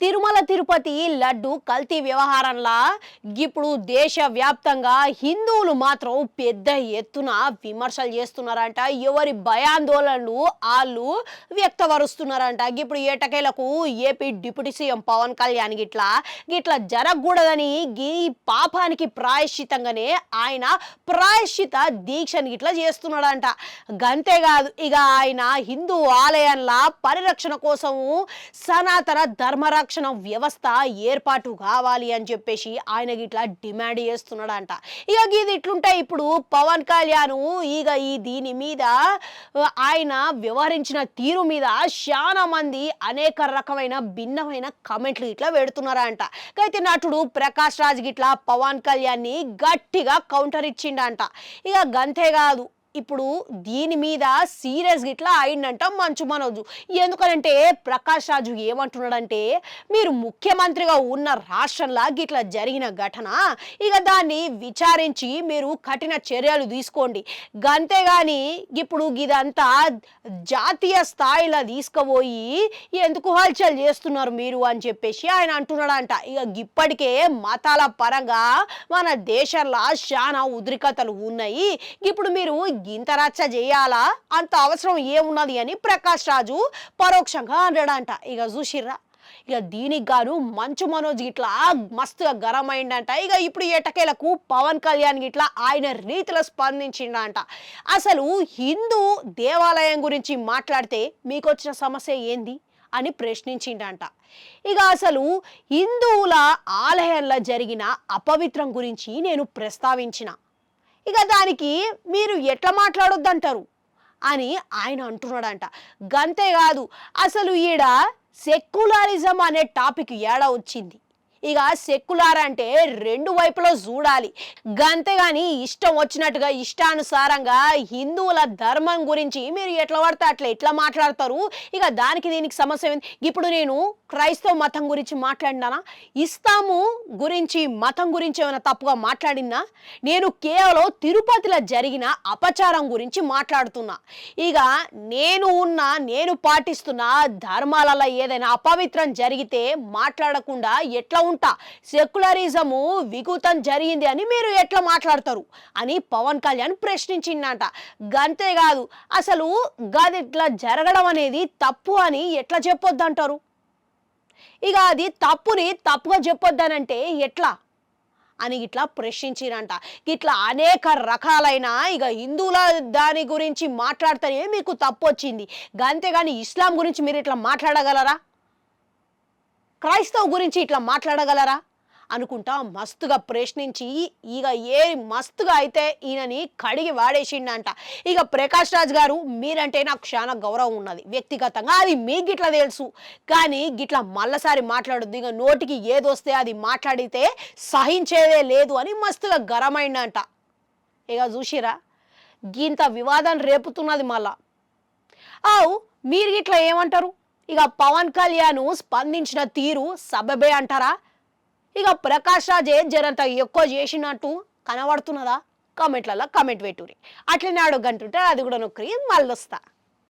తిరుమల తిరుపతి లడ్డు కల్తీ వ్యవహారంలా ఇప్పుడు దేశవ్యాప్తంగా హిందువులు మాత్రం పెద్ద ఎత్తున విమర్శలు చేస్తున్నారంట. ఎవరి భయాందోళనలు వాళ్ళు వ్యక్తపరుస్తున్నారంట. ఇప్పుడు ఏటకేలకు AP deputy CM Pawan Kalyan గిట్లా జరగకూడదని ఈ పాపానికి ప్రాయశ్చితంగానే ఆయన ప్రాయశ్చిత దీక్షని గిట్లా చేస్తున్నాడంట. గంతేకాదు ఇక ఆయన హిందూ ఆలయాల పరిరక్షణ కోసము సనాతన ధర్మరక్షణ వ్యవస్థ ఏర్పాటు కావాలి అని చెప్పేసి ఆయన గిట్లా డిమాండ్ చేస్తున్నాడంట. ఇక ఇది ఇట్లుంటే ఇప్పుడు పవన్ కళ్యాణ్ ఈ దీని మీద ఆయన వ్యవహరించిన తీరు మీద చాలా మంది అనేక రకమైన భిన్నమైన కమెంట్లు ఇట్లా పెడుతున్నారంట. అయితే నటుడు ప్రకాష్ రాజ్ గిట్లా పవన్ కళ్యాణ్ ని గట్టిగా కౌంటర్ ఇచ్చిండంట. ఇక గంతే కాదు ఇప్పుడు దీని మీద సీరియస్ గిట్లా అయిందంట మంచు మనోజు. ఎందుకనంటే ప్రకాష్ రాజు ఏమంటున్నాడంటే, మీరు ముఖ్యమంత్రిగా ఉన్న రాష్ట్రంలో గిట్లా జరిగిన ఘటన, ఇక దాన్ని విచారించి మీరు కఠిన చర్యలు తీసుకోండి. గంతేగాని ఇప్పుడు ఇదంతా జాతీయ స్థాయిలో తీసుకుపోయి ఎందుకు హల్చల్ చేస్తున్నారు మీరు అని చెప్పేసి ఆయన అంటున్నాడంట. ఇక ఇప్పటికే మతాల పరంగా మన దేశంలో చాలా ఉద్రిక్తతలు ఉన్నాయి. ఇప్పుడు మీరు ఇంత రచ్చ చేయాలా, అంత అవసరం ఏమున్నది అని ప్రకాష్ రాజు పరోక్షంగా అన్నాడంట. ఇక చూసిర్రా, ఇక దీనికి గాను మంచు మనోజ్ గిట్లా మస్తుగా గరం అయిందంట. ఇక ఇప్పుడు ఎటకేలకు పవన్ కళ్యాణ్ గిట్లా ఆయన రీతిలో స్పందించిండంట. అసలు హిందూ దేవాలయం గురించి మాట్లాడితే మీకు వచ్చిన సమస్య ఏంది అని ప్రశ్నించిండంట. ఇక అసలు హిందువుల ఆలయంలో జరిగిన అపవిత్రం గురించి నేను ప్రస్తావించిన, ఇక దానికి మీరు ఎట్లా మాట్లాడొద్దంటారు అని ఆయన అంటున్నాడంట. గంతేకాదు అసలు ఈడ సెక్యులరిజం అనే టాపిక్ ఏడ వచ్చింది. ఇక సెక్యులర్ అంటే రెండు వైపులో చూడాలి. గంతేగాని ఇష్టం వచ్చినట్టుగా ఇష్టానుసారంగా హిందువుల ధర్మం గురించి మీరు ఎట్లా పడితే అట్లా ఎట్లా మాట్లాడతారు. ఇక దానికి దీనికి సమస్య ఏంది. ఇప్పుడు నేను క్రైస్తవ మతం గురించి మాట్లాడినానా, ఇస్లాము గురించి మతం గురించి ఏమైనా తప్పుగా మాట్లాడినా? నేను కేవలం తిరుపతిలో జరిగిన అపచారం గురించి మాట్లాడుతున్నా. ఇక నేను పాటిస్తున్న ధర్మాలలో ఏదైనా అపవిత్రం జరిగితే మాట్లాడకుండా ఎట్లా ఉంటా? సెక్యులరిజము వికృతం జరిగింది అని మీరు ఎట్లా మాట్లాడతారు అని పవన్ కళ్యాణ్ ప్రశ్నించిందంట. గంతేకాదు అసలు గది ఇట్లా జరగడం అనేది తప్పు అని ఎట్లా చెప్పొద్దంటారు. ఇక అది తప్పుని తప్పుగా చెప్పొద్దనంటే ఎట్లా అని ఇట్లా ప్రశ్నించినంట. ఇట్లా అనేక రకాలైన ఇక హిందువుల దాని గురించి మాట్లాడితేనే మీకు తప్పు వచ్చింది. గంతేగాని ఇస్లాం గురించి మీరు ఇట్లా మాట్లాడగలరా, క్రైస్తవ గురించి ఇట్లా మాట్లాడగలరా అనుకుంటా మస్తుగా ప్రశ్నించి ఇక మస్తుగా అయితే ఈయనని కడిగి వాడేసిండంట. ఇక ప్రకాష్ రాజ్ గారు, మీరంటే నాకు చాలా గౌరవం ఉన్నది వ్యక్తిగతంగా, అది మీకు గిట్లా తెలుసు, కానీ గిట్లా మళ్ళసారి మాట్లాడొద్దు, ఇక నోటికి ఏదొస్తే అది మాట్లాడితే సహించేదే లేదు అని మస్తుగా గరమైండంట. ఇక చూసిరా, గింత వివాదం రేపుతున్నది మళ్ళా. మీరు గిట్లా ఏమంటారు? ఇక పవన్ కళ్యాణ్ స్పందించిన తీరు సబబే అంటారా? ఇక ప్రకాష్ రాజే జరంత ఎక్కువ చేసినట్టు కనబడుతున్నదా? కామెంట్లలో కామెంట్ పెట్టుర్రి. అట్లనే అడుగంటుంటే అది కూడా నొక్కరి మళ్ళొస్తా.